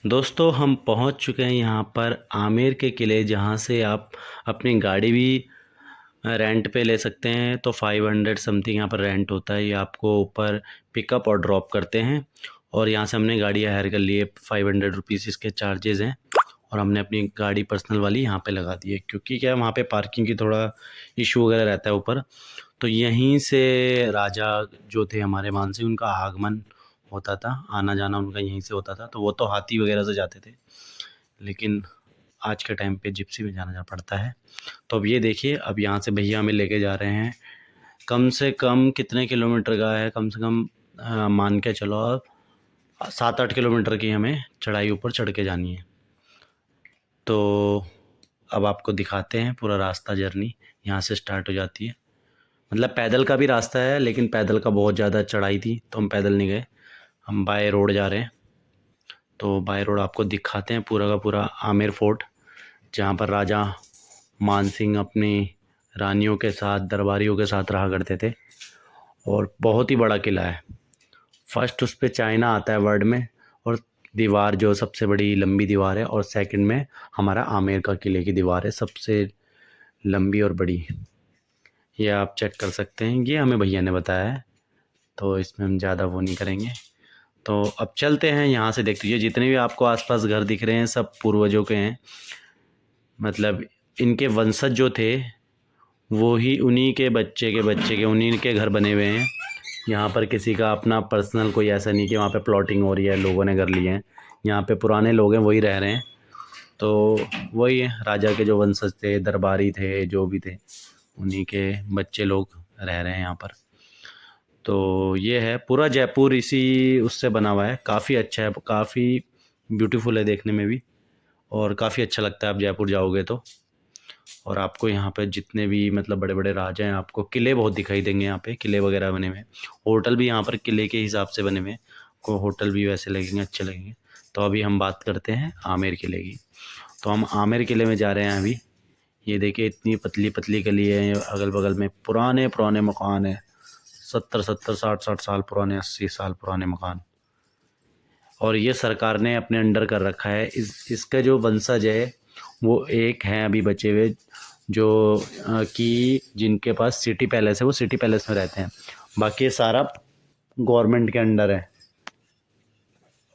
दोस्तों हम पहुंच चुके हैं यहाँ पर आमेर के किले, जहाँ से आप अपनी गाड़ी भी रेंट पे ले सकते हैं। तो 500 समथिंग यहाँ पर रेंट होता है। ये आपको ऊपर पिकअप और ड्रॉप करते हैं। और यहाँ से हमने गाड़ी हायर कर ली है, 500 रुपीज़ इसके चार्जेज़ हैं। और हमने अपनी गाड़ी पर्सनल वाली यहाँ पे लगा दी है, क्योंकि क्या है, वहाँ पे पार्किंग की थोड़ा इशू वगैरह रहता है ऊपर। तो यहीं से राजा जो थे हमारे मानसिंह, उनका आगमन होता था, आना जाना उनका यहीं से होता था। तो वो तो हाथी वगैरह से जाते थे, लेकिन आज के टाइम पे जिप्सी में जाना पड़ता है। तो अब ये देखिए, अब यहाँ से भैया हमें लेके जा रहे हैं। कम से कम कितने किलोमीटर का है, कम से कम मान के चलो आप 7-8 किलोमीटर की हमें चढ़ाई ऊपर चढ़ के जानी है। तो अब आपको दिखाते हैं पूरा रास्ता। जर्नी यहाँ से स्टार्ट हो जाती है। मतलब पैदल का भी रास्ता है, लेकिन पैदल का बहुत ज़्यादा चढ़ाई थी तो हम पैदल नहीं गए, हम बाय रोड जा रहे हैं। तो बाय रोड आपको दिखाते हैं पूरा का पूरा आमेर फोर्ट, जहाँ पर राजा मान सिंह अपनी रानियों के साथ, दरबारियों के साथ रहा करते थे। और बहुत ही बड़ा किला है। फर्स्ट उस पर चाइना आता है वर्ल्ड में, और दीवार जो सबसे बड़ी लंबी दीवार है, और सेकंड में हमारा आमेर का किले की दीवार है सबसे लंबी और बड़ी। ये आप चेक कर सकते हैं, ये हमें भैया ने बताया है, तो इसमें हम ज़्यादा वो नहीं करेंगे। तो अब चलते हैं यहाँ से। देख लीजिए, जितने भी आपको आसपास घर दिख रहे हैं सब पूर्वजों के हैं। मतलब इनके वंशज जो थे, वो ही उन्हीं के बच्चे के बच्चे के, उन्हीं के घर बने हुए हैं। यहाँ पर किसी का अपना पर्सनल कोई ऐसा नहीं कि वहाँ पे प्लॉटिंग हो रही है, लोगों ने घर लिए हैं। यहाँ पे पुराने लोग हैं, वही रह रहे हैं। तो वही है, राजा के जो वंशज थे, दरबारी थे, जो भी थे, उन्हीं के बच्चे लोग रह रहे हैं यहाँ पर। तो ये है पूरा जयपुर, इसी उससे बना हुआ है। काफ़ी अच्छा है, काफ़ी ब्यूटीफुल है देखने में भी, और काफ़ी अच्छा लगता है आप जयपुर जाओगे तो। और आपको यहाँ पे जितने भी मतलब बड़े बड़े राजा हैं, आपको किले बहुत दिखाई देंगे। यहाँ पे किले वगैरह बने हुए हैं। होटल भी यहाँ पर किले के हिसाब से बने हुए हैं। आपको होटल भी वैसे लगेंगे, अच्छे लगेंगे। तो अभी हम बात करते हैं आमेर किले की। तो हम आमेर किले में जा रहे हैं अभी। ये देखिए, इतनी पतली पतली गली है, अगल बगल में पुराने पुराने मकान हैं। 70-70, 60-60 साल पुराने, 80 साल पुराने मकान। और ये सरकार ने अपने अंडर कर रखा है। इसका जो वंशज है, वो एक हैं अभी बचे हुए, जो कि जिनके पास सिटी पैलेस है, वो सिटी पैलेस में रहते हैं। बाकी ये सारा गवर्नमेंट के अंडर है।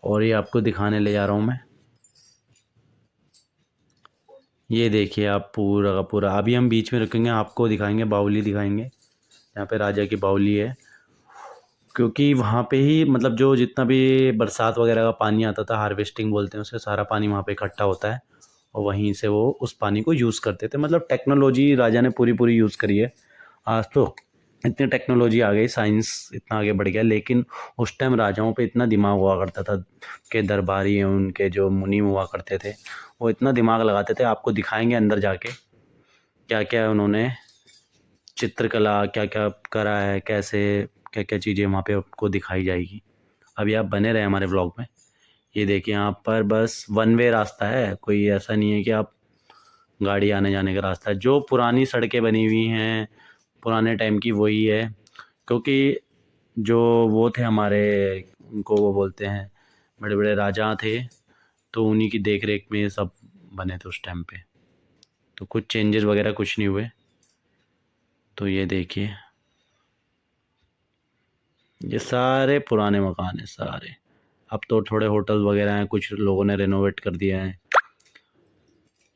और ये आपको दिखाने ले जा रहा हूँ मैं। ये देखिए आप, पूरा का पूरा। अभी हम बीच में रुकेंगे, आपको दिखाएंगे, बावली दिखाएंगे। यहाँ पे राजा की बावली है, क्योंकि वहाँ पे ही मतलब जो जितना भी बरसात वगैरह का पानी आता था, हार्वेस्टिंग बोलते हैं उसे, सारा पानी वहाँ पे इकट्ठा होता है। और वहीं से वो उस पानी को यूज़ करते थे। मतलब टेक्नोलॉजी राजा ने पूरी पूरी यूज़ करी है। आज तो इतनी टेक्नोलॉजी आ गई, साइंस इतना आगे बढ़ गया, लेकिन उस टाइम राजाओं पे इतना दिमाग हुआ करता था। के दरबारी हैं, उनके जो मुनि हुआ करते थे, वो इतना दिमाग लगाते थे। आपको दिखाएंगे अंदर जाके क्या क्या उन्होंने चित्रकला, क्या क्या करा है, कैसे क्या क्या चीज़ें वहाँ पे आपको दिखाई जाएगी। अभी आप बने रहे हमारे ब्लॉग में। ये देखिए, यहाँ पर बस वन वे रास्ता है, कोई ऐसा नहीं है कि आप गाड़ी आने जाने का रास्ता है। जो पुरानी सड़कें बनी हुई हैं पुराने टाइम की, वही है। क्योंकि जो वो थे हमारे, उनको वो बोलते हैं, बड़े बड़े राजा थे, तो उन्हीं की देख रेख में ये सब बने थे उस टाइम पे। तो कुछ चेंजेस वगैरह कुछ नहीं हुए। तो ये देखिए, ये सारे पुराने मकान हैं सारे। अब तो थोड़े होटल वगैरह हैं, कुछ लोगों ने रेनोवेट कर दिया है।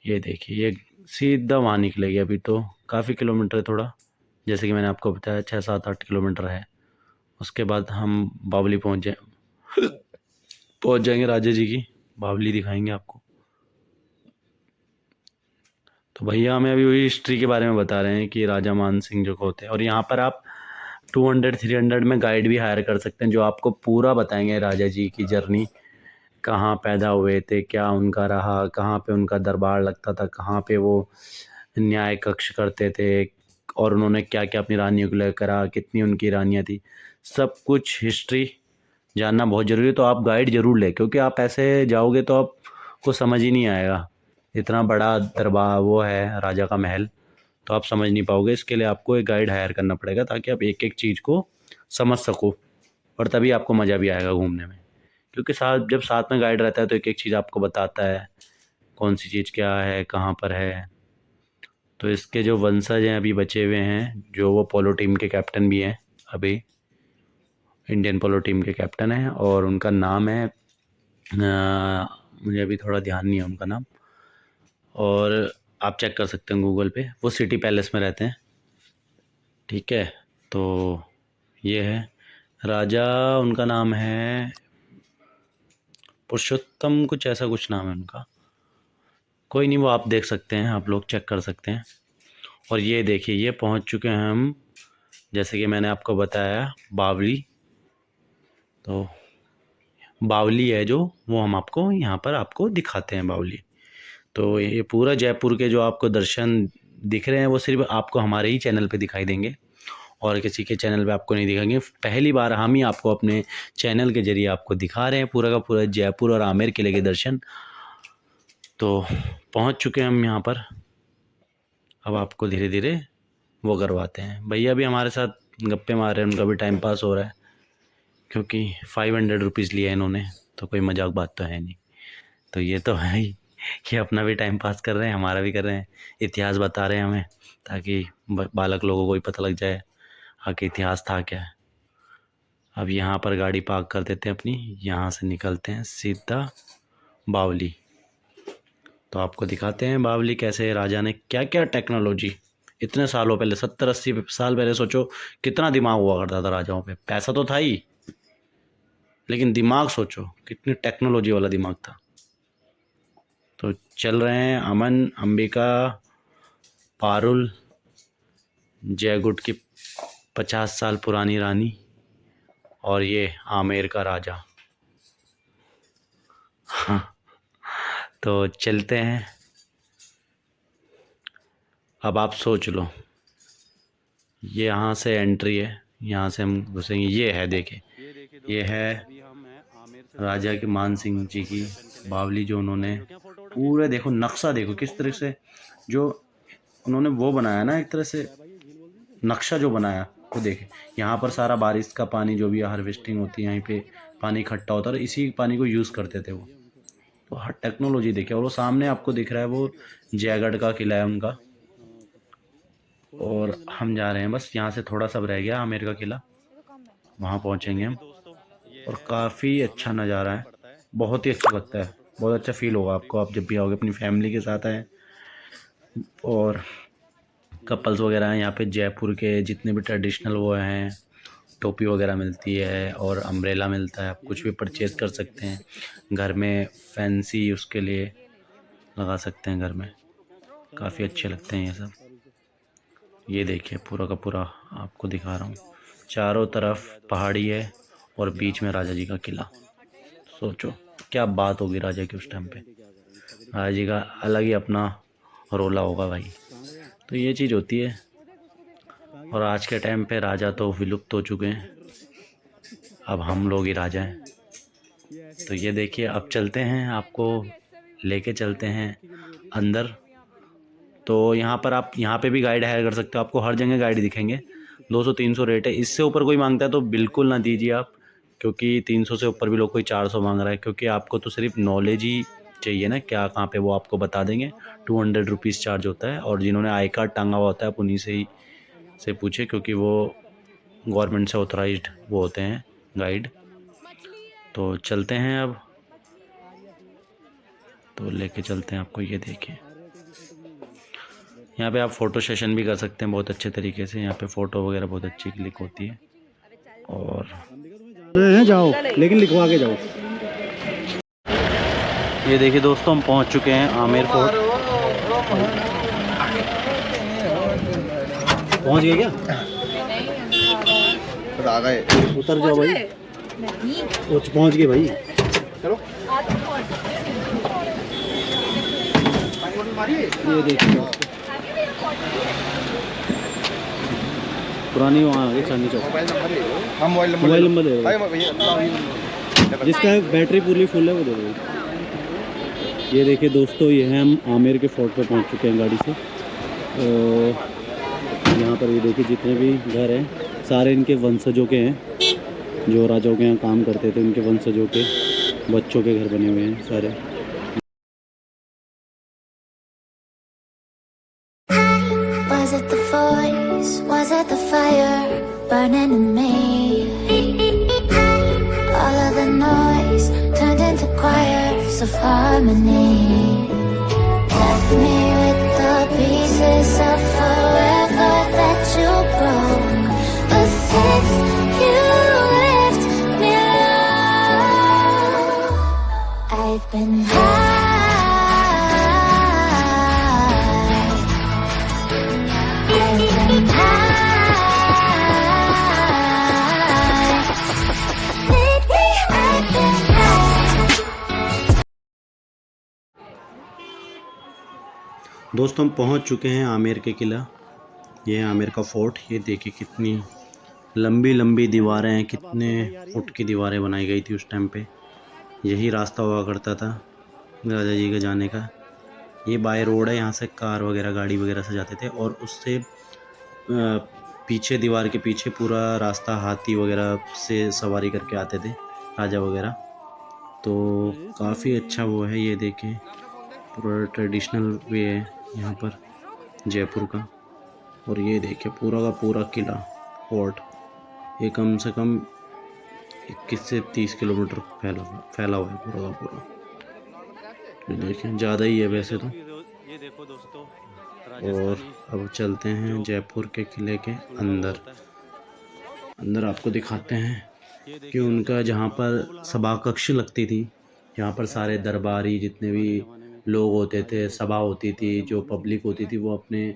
ये देखिए, ये सीधा वहाँ निकलेगी। अभी तो काफ़ी किलोमीटर है थोड़ा, जैसे कि मैंने आपको बताया, 6-7-8 किलोमीटर है। उसके बाद हम बावली पहुँच जाएंगे। राजा जी की बावली दिखाएंगे आपको। तो भैया हमें अभी वही हिस्ट्री के बारे में बता रहे हैं कि राजा मान सिंह जो होते हैं। और यहाँ पर आप 200-300 में गाइड भी हायर कर सकते हैं, जो आपको पूरा बताएंगे राजा जी की जर्नी, कहाँ पैदा हुए थे, क्या उनका रहा, कहाँ पे उनका दरबार लगता था, कहाँ पे वो न्याय कक्ष करते थे, और उन्होंने क्या क्या अपनी रानियों को लेकर करा, कितनी उनकी रानियाँ थी। सब कुछ हिस्ट्री जानना बहुत ज़रूरी है। तो आप गाइड ज़रूर लें, क्योंकि आप ऐसे जाओगे तो आपको समझ ही नहीं आएगा। इतना बड़ा दरबार वो है, राजा का महल, तो आप समझ नहीं पाओगे। इसके लिए आपको एक गाइड हायर करना पड़ेगा, ताकि आप एक एक चीज़ को समझ सको, और तभी आपको मज़ा भी आएगा घूमने में। क्योंकि साथ जब साथ में गाइड रहता है तो एक एक चीज़ आपको बताता है, कौन सी चीज़ क्या है, कहाँ पर है। तो इसके जो वंशज हैं अभी बचे हुए हैं, जो वो पोलो टीम के कैप्टन भी हैं, अभी इंडियन पोलो टीम के कैप्टन हैं, और उनका नाम है मुझे अभी थोड़ा ध्यान नहीं है उनका नाम, और आप चेक कर सकते हैं गूगल पे, वो सिटी पैलेस में रहते हैं। ठीक है, तो ये है राजा, उनका नाम है पुरुषोत्तम, कुछ ऐसा कुछ नाम है उनका, कोई नहीं, वो आप देख सकते हैं, आप लोग चेक कर सकते हैं। और ये देखिए, ये पहुंच चुके हैं हम, जैसे कि मैंने आपको बताया, बावली। तो बावली है जो, वो हम आपको यहाँ पर आपको दिखाते हैं बावली। तो ये पूरा जयपुर के जो आपको दर्शन दिख रहे हैं वो सिर्फ आपको हमारे ही चैनल पे दिखाई देंगे, और किसी के चैनल पे आपको नहीं दिखाएंगे। पहली बार हम ही आपको अपने चैनल के ज़रिए आपको दिखा रहे हैं पूरा का पूरा जयपुर और आमेर किले के दर्शन। तो पहुंच चुके हैं हम यहाँ पर, अब आपको धीरे धीरे वो करवाते हैं। भैया भी हमारे साथ गप्पे मार रहे हैं, उनका भी टाइम पास हो रहा है, क्योंकि 500 रुपीज़ लिया इन्होंने, तो कोई मजाक बात तो है नहीं। तो ये तो है ही कि अपना भी टाइम पास कर रहे हैं, हमारा भी कर रहे हैं, इतिहास बता रहे हैं हमें, ताकि बालक लोगों को भी पता लग जाए आखिर इतिहास था क्या है। अब यहाँ पर गाड़ी पार्क कर देते हैं अपनी, यहाँ से निकलते हैं सीधा बावली। तो आपको दिखाते हैं बावली कैसे राजा ने क्या क्या टेक्नोलॉजी इतने सालों पहले, 70-80 साल पहले, सोचो कितना दिमाग हुआ करता था राजाओं पे। पैसा तो था ही, लेकिन दिमाग सोचो कितनी टेक्नोलॉजी वाला दिमाग था। तो चल रहे हैं अमन, अंबिका, पारुल, जयगुट की 50 साल पुरानी रानी, और ये आमेर का राजा। हाँ, तो चलते हैं। अब आप सोच लो, ये यहाँ से एंट्री है, यहाँ से हम घुसेंगे। ये है, देखिए, ये है राजा के मान सिंह जी की बावली, जो उन्होंने पूरे, देखो नक्शा, देखो किस तरह से जो उन्होंने वो बनाया ना, एक तरह से नक्शा जो बनाया वो देखे। यहाँ पर सारा बारिश का पानी जो भी हार्वेस्टिंग होती है, यहीं पे पानी इकट्ठा होता है, और इसी पानी को यूज़ करते थे वो। तो हर टेक्नोलॉजी देखिए। और वो सामने आपको दिख रहा है वो जयगढ़ का किला है उनका, और हम जा रहे हैं बस, यहाँ से थोड़ा सा रह गया आमेर का किला, वहाँ पहुँचेंगे हम। और काफ़ी अच्छा नज़ारा है, बहुत ही अच्छा लगता है, बहुत अच्छा फील होगा आपको, आप जब भी आओगे अपनी फैमिली के साथ आए, और कपल्स वगैरह हैं यहाँ पे। जयपुर के जितने भी ट्रेडिशनल वो हैं, टोपी वगैरह मिलती है, और अम्ब्रेला मिलता है, आप कुछ भी परचेज़ कर सकते हैं घर में, फैंसी उसके लिए लगा सकते हैं घर में, काफ़ी अच्छे लगते हैं ये सब। ये देखिए पूरा का पूरा आपको दिखा रहा हूँ, चारों तरफ पहाड़ी है और बीच में राजा जी का किला। सोचो क्या बात होगी राजा की उस टाइम पे, राजा जी का अलग ही अपना रोला होगा भाई। तो ये चीज़ होती है। और आज के टाइम पे राजा तो विलुप्त हो चुके हैं, अब हम लोग ही राजा हैं। तो ये देखिए, अब चलते हैं, आपको लेके चलते हैं अंदर। तो यहाँ पर आप यहाँ पे भी गाइड हायर कर सकते हो, आपको हर जगह गाइड दिखेंगे। 200-300 रेट है, इससे ऊपर कोई मांगता है तो बिल्कुल ना दीजिए आप, क्योंकि 300 से ऊपर भी लोग कोई 400 मांग रहा है, क्योंकि आपको तो सिर्फ नॉलेज ही चाहिए ना, क्या कहाँ पे वो आपको बता देंगे। 200 रुपीज़ चार्ज होता है, और जिन्होंने आई कार्ड टांगा हुआ होता है आप उन्हीं से पूछे, क्योंकि वो गवर्नमेंट से ऑथराइज्ड वो होते हैं गाइड। तो चलते हैं अब, तो लेके चलते हैं आपको। ये देखिए, यहाँ पे आप फ़ोटो सेशन भी कर सकते हैं बहुत अच्छे तरीके से, यहाँ पे फ़ोटो वगैरह बहुत अच्छी क्लिक होती है। और जाओ, लेकिन लिखवा के जाओ। ये देखिए दोस्तों, हम पहुँच चुके हैं आमेर फोर्ट। पहुँच गए क्या? आ गए, उतर जाओ भाई, पहुँच गए भाई, चलो। ये देखिए पुरानी वहाँ आ गई चांदनी चौक। हम मोबाइल नंबर दे दो, जिसका बैटरी पूरी फुल है वो दे दो। ये देखिए दोस्तों, ये है हम आमेर के फोर्ट पे पहुंच चुके हैं गाड़ी से। और यहाँ पर ये देखिए जितने भी घर हैं सारे इनके वंशजों के हैं, जो राजाओं के यहाँ काम करते थे उनके वंशजों के बच्चों के घर बने हुए हैं सारे। Was it the voice? Was it the fire burning in me? All of the noise turned into choirs of harmony. Left me with the pieces of forever that you broke. But since you left me alone, I've been high. दोस्तों हम पहुंच चुके हैं आमेर के किला। ये है आमेर का fort. ये देखिए कितनी लंबी लंबी दीवारें हैं, कितने फुट की दीवारें बनाई गई थी उस टाइम पे। यही रास्ता हुआ करता था राजा जी के जाने का। ये बाय रोड है, यहाँ से कार वगैरह गाड़ी वगैरह से जाते थे। और उससे पीछे दीवार के पीछे पूरा रास्ता हाथी वगैरह से सवारी करके आते थे राजा वगैरह। तो काफ़ी अच्छा वो है। ये देखें पूरा ट्रेडिशनल वे है यहाँ पर जयपुर का। और ये देखिए पूरा का पूरा किला फोर्ट, ये कम से कम 21 से 30 किलोमीटर फैला हुआ है पूरा का पूरा। ये देखें ज़्यादा ही है वैसे तो। ये देखो दोस्तों, और अब चलते हैं जयपुर के किले के अंदर। अंदर आपको दिखाते हैं कि उनका जहाँ पर सभा कक्ष लगती थी, जहाँ पर सारे दरबारी जितने भी लोग होते थे, सभा होती थी, जो पब्लिक होती थी वो अपने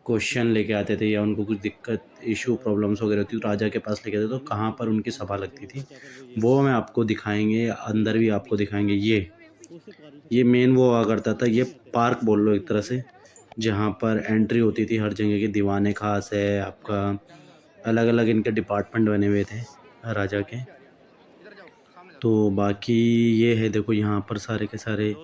क्वेश्चन लेके आते थे या उनको कुछ दिक्कत इशू प्रॉब्लम्स वगैरह होती तो राजा के पास लेके आते। तो कहाँ पर उनकी सभा लगती थी वो मैं आपको दिखाएंगे, अंदर भी आपको दिखाएंगे। ये मेन वो हुआ करता था। ये पार्क बोल लो एक तरह से, जहाँ पर एंट्री होती थी हर जगह की। दीवाने खास है आपका, अलग अलग इनके डिपार्टमेंट बने हुए थे राजा के। तो बाकी ये है देखो, यहाँ पर सारे के सारे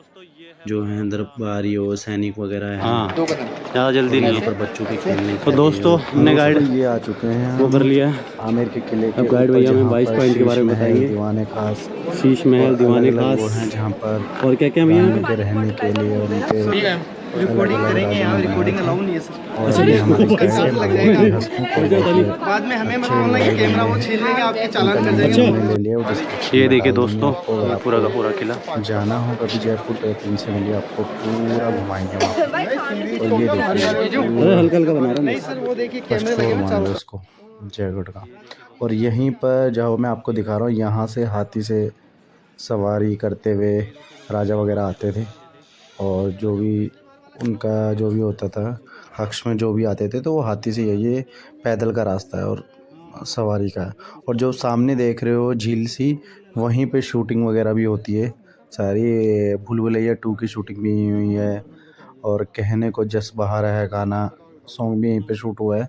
जो हैं दरबारी और सैनिक वगैरह हैं। हाँ ज़्यादा जल्दी नहीं यहाँ पर है। बच्चों के खेलने तो दोस्तों हमने गाइड ये आ चुके हैं वो कर लिया है। आमेर के किले के अब गाइड भैया हमें 22 पॉइंट के बारे में शीश महल, बताएंगे। दीवाने खास, शीश महल, दीवाने अलग-अलग वो खास हैं जहाँ पर और क्या क्या भैया रानी के रहने के लिए उनके रिकॉर्डिंग करेंगे यहाँ, रिकॉर्डिंग अलाउ नहीं है सर। और ये हमारे साथ लग जाएगा। बाद में हमें मत बोलना ये कैमरा वो छीन लेंगे, आपके चालान कर देंगे। ये देखिए दोस्तों पूरा का पूरा किला। जाना हो कभी जयपुर तो 3 से मिलिए, आपको पूरा घुमाएंगे वहाँ पे। और ये देखिए हल्का हल्का बना रहा नहीं सर, वो देखिए कैमरे लगे हुए मान लो उसको जयगढ़ का। और यहीं पर जहाँ मैं आपको दिखा रहा हूँ, यहाँ से हाथी से सवारी करते हुए राजा वगैरह आते थे। और जो भी उनका जो भी होता था कक्ष में जो भी आते थे तो वो हाथी से, ये पैदल का रास्ता है और सवारी का है। और जो सामने देख रहे हो झील सी, वहीं पे शूटिंग वगैरह भी होती है सारी। भूल भुलैया 2 की शूटिंग भी हुई है। और कहने को जस बहार है गाना सॉन्ग भी यहीं पे शूट हुआ है।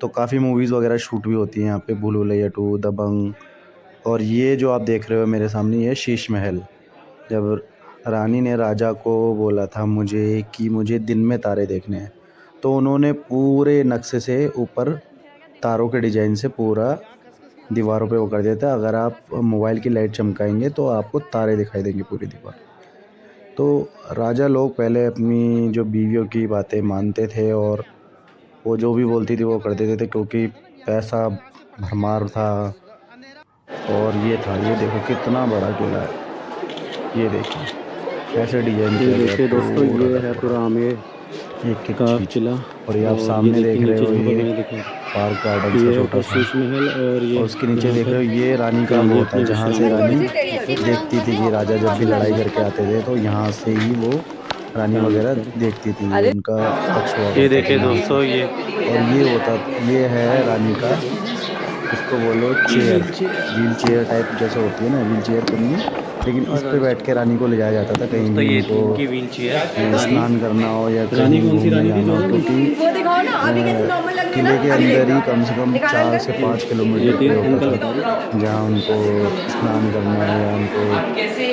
तो काफ़ी मूवीज़ वगैरह शूट भी होती हैं यहाँ पे, भूल भुलैया 2, दबंग। और ये जो आप देख रहे हो मेरे सामने, ये शीश महल। जब रानी ने राजा को बोला था मुझे दिन में तारे देखने हैं, तो उन्होंने पूरे नक्शे से ऊपर तारों के डिज़ाइन से पूरा दीवारों पे वो कर दिया था। अगर आप मोबाइल की लाइट चमकाएंगे तो आपको तारे दिखाई देंगे पूरी दीवार। तो राजा लोग पहले अपनी जो बीवियों की बातें मानते थे और वो जो भी बोलती थी वो कर देते थे, क्योंकि पैसा भरमार था। और ये देखो कितना बड़ा किला है। ये देखिए कैसे डिजाइन किया गया है। देखिए दोस्तों ये है पूरा आमेर एक का चीज़। किला। और ये आप सामने देख रहे हो, ये पार्क गार्डन ये का छोटा सा। शीश महल। और ये और उसके नीचे देख रहे हो, ये रानी का वो होता है जहाँ से रानी देखती थी कि राजा जब भी लड़ाई करके आते थे तो यहाँ से ही वो रानी वगैरह देखती थी, उनका पक्ष हुआ ये करता देखिए था। दोस्तों ये और ये है रानी का, इसको बोलो चेयर, व्हील चेयर टाइप जैसे होती है ना, व्हील चेयर तो नहीं है, लेकिन इस पे बैठ के रानी को ले जाया जाता था कहीं तो ये भी उनको इनकी व्हील चेयर। स्नान करना हो या रानी कहीं कौन सी घूमने रानी थी जाना हो, जो क्योंकि किले के अंदर ही कम से कम 4 से 5 किलोमीटर पे होता था जहाँ उनको स्नान करना है या उनको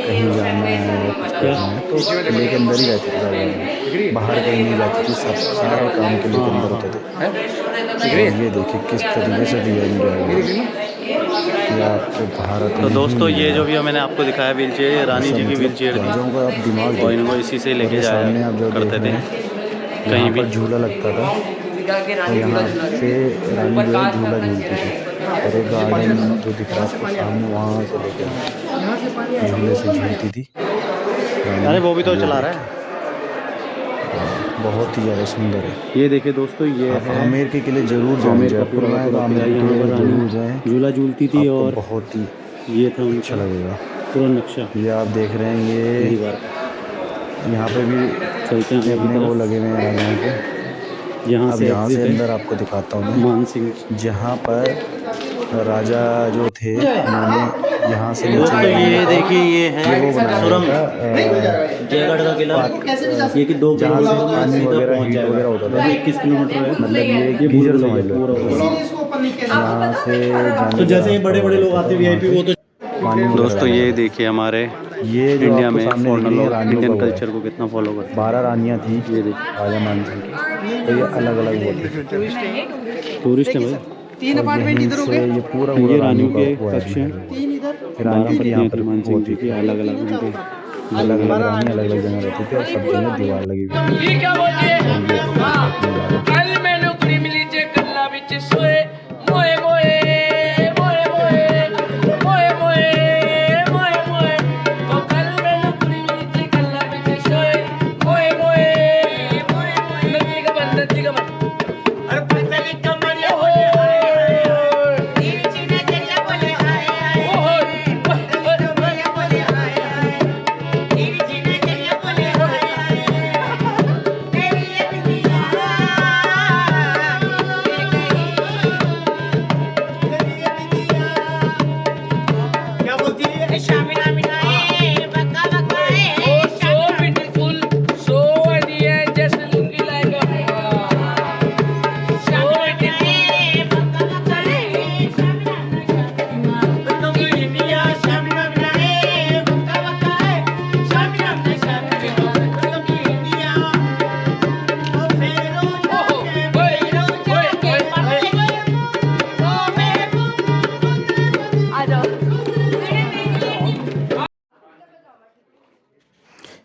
कहीं जाना है या कुछ करना है तो किले के अंदर ही रहती थी रानी, बाहर कहीं नहीं जाती थी। सब सारे काम किले के अंदर होते थे। और ये देखिए किस तरीके से डिजाइन किया गया है। ये आपको भारत तो में दोस्तों ही ये जो भी मैंने आपको दिखाया व्हील चेयर, ये रानी जी की व्हील चेयर थी राजाओं का आप दिमाग और इनको इसी से लेके सामने आप जाया जो करते देख थे रहे हैं, कहीं यहाँ भी। पर झूला लगता था और यहाँ से रानी जो है झूला झूलती थी। और एक गार्डन जो दिख रहा है आपको सामने, वहाँ से लेकर झूले से झूलती थी रानी। अरे वो भी तो ये चला रहा देखिए, है। बहुत ही ज़्यादा सुंदर है। ये देखिए दोस्तों, ये आप है आमेर के किले जरूर जाएं, आमेर का जयपुर पूरा में आए तो पूरा आमेर किला। के यहाँ किले पर जरूर रानी जाएं, झूला झूलती थी आपको और बहुत ही ये था अच्छा उनका लगेगा। पूरा नक्शा ये आप देख रहे हैं, ये दीवार यहाँ पे भी चलते हैं अपने आगे वो की लगे हुए हैं राजाओं के। तरफ। यहाँ अब से यहाँ से एग्जिट अंदर है आपको दिखाता हूँ मैं, मानसिंह। जहाँ पर राजा जो थे उन्होंने यहाँ से नीचे दोस्तों ये देखिए, ये ये है वो बनाया सुरंग था, जयगढ़ का किला। ये कि 2 जहाँ से किलोमीटर में पानी सीधा वगैरह पहुँच हीट जाएगा। वगैरह होता था। 21 किलोमीटर है, मतलब ये ये गीजर भूल समझ गया लो। पूरा पूरा। यहाँ से जाने तो का जैसे ये रास्ता बड़े बड़े लोग आते VIP, वो तो पानी वगैरह दोस्तों लगा ये था। देखिए हमारे ये जो इंडिया आपको में सामने फॉरेनर दिख रही है लोग रानियों इंडियन का वो है। कल्चर को कितना फॉलो करते 12 रानियाँ थी ये देखिए राजा मानसिंह की, तो ये अलग अलग वो थे। टूरिस्ट है भाई। 3 अपार्टमेंट यहीं इधर हो से गए, ये पूरा ये पूरा रानियों के का वो है। कक्ष हैं। 3 इधर, रानी की यहाँ पर मानसिंह जी की अलग अलग उनके अलग अलग रानी अलग अलग जगह रहती थी और सब जगह दीवार लगी हुई थी। कल मैनू कुड़ी मिली जे गल्ला विच सोए मोए मोए मोए मोए मोए मोए मोए मोए ओ कल मैनू कुड़ी मिली जे गल्ला विच सोए मोए मोए मोए मोए नदी का बंद अरे पतली कमरिया बोले हाय टीवी चीने जरिया बोले हाय हाय पतली कमरिया बोले हाय हाय टीवी चीने जरिया बोले हाय तेरी एक दिया क्या बोलती है शामिना मिनाए बका बकाए so beautiful so idea just looking like शामिना मिनाए बका बकाए शामिना इंडिया शामिना मिनाए बका बकाए शामिना शामिना इंडिया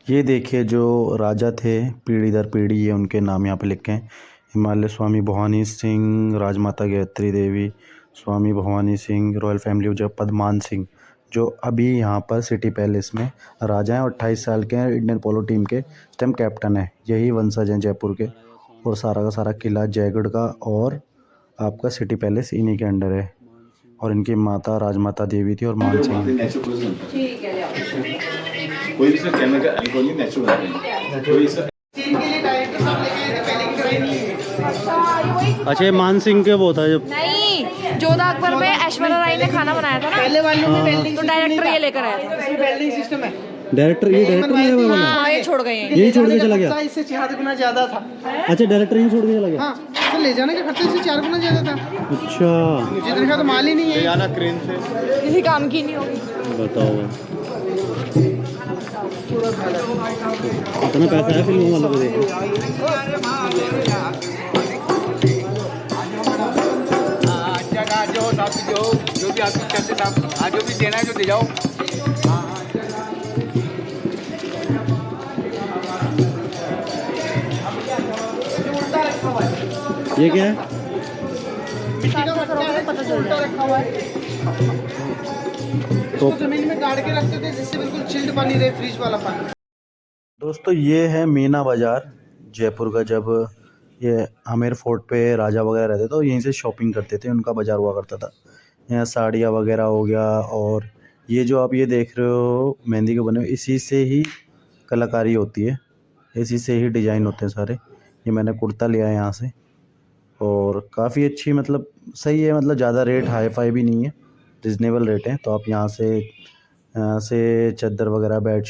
ये देखिए जो राजा थे पीढ़ी दर पीढ़ी, ये उनके नाम यहाँ पे लिखे हैं। हिमालय स्वामी भवानी सिंह, राजमाता गायत्री देवी, स्वामी भवानी सिंह, रॉयल फैमिली जो पदमान सिंह, जो अभी यहाँ पर सिटी पैलेस में राजा हैं और 28 साल के हैं, इंडियन पोलो टीम के इस टाइम कैप्टन है। यही वंशज हैं जयपुर के, और सारा का सारा किला जयगढ़ का और आपका सिटी पैलेस इन्हीं के अंडर है। और इनकी माता राजमाता देवी थी और मान सिंह। कोई भी इसमें कैमरा का अल्कोहल नहीं, नेचुरल है। कोई इसका सीन के लिए डायरेक्टर सब लेके आए थे, पहले की तरह नहीं है। अच्छा, ये मानसिंह के वो था जब नहीं, जोधा अकबर में ऐश्वर्या राय ने खाना बनाया था ना, पहले वालों में वेल्डिंग तो डायरेक्टर ये लेकर आया था। इसमें वेल्डिंग सिस्टम है। डायरेक्टर, ये डायरेक्टर नहीं है वो वाला। हाँ, ये छोड़ गए हैं। यही छोड़ के चला गया। खर्चा इससे 4 गुना ज्यादा था। अच्छा, डायरेक्टर यही छोड़ के चला गया। हाँ, तो ले जाने का खर्चा इससे 4 गुना ज्यादा था। अच्छा, जितने का तो माल ही नहीं है। जाना क्रेन से। किसी काम की नहीं होगी। बताओ इतना पैसा है फिल्मों वालों को देखो। जो भी आपकी करते साहब, आज जो भी देना है जो दे जाओ। ये क्या है? पता चल रखा हुआ है। इसको जमीन में गाड़ के रखते थे जिससे बिल्कुल चिल्ड पानी रहे, फ्रिज वाला पानी। दोस्तों ये है मीना बाज़ार जयपुर का। जब ये आमेर फोर्ट पे राजा वगैरह रहते तो यहीं से शॉपिंग करते थे, उनका बाज़ार हुआ करता था। यहाँ साड़ियाँ वगैरह हो गया, और ये जो आप ये देख रहे हो मेहंदी के बने हुए, इसी से ही कलाकारी होती है, इसी से ही डिज़ाइन होते हैं सारे। ये मैंने कुर्ता लिया है यहाँ से, और काफ़ी अच्छी मतलब सही है, मतलब ज़्यादा रेट हाई फाई भी नहीं है, रिजनेबल रेट है। तो आप यहाँ से चादर वगैरह बेडशीट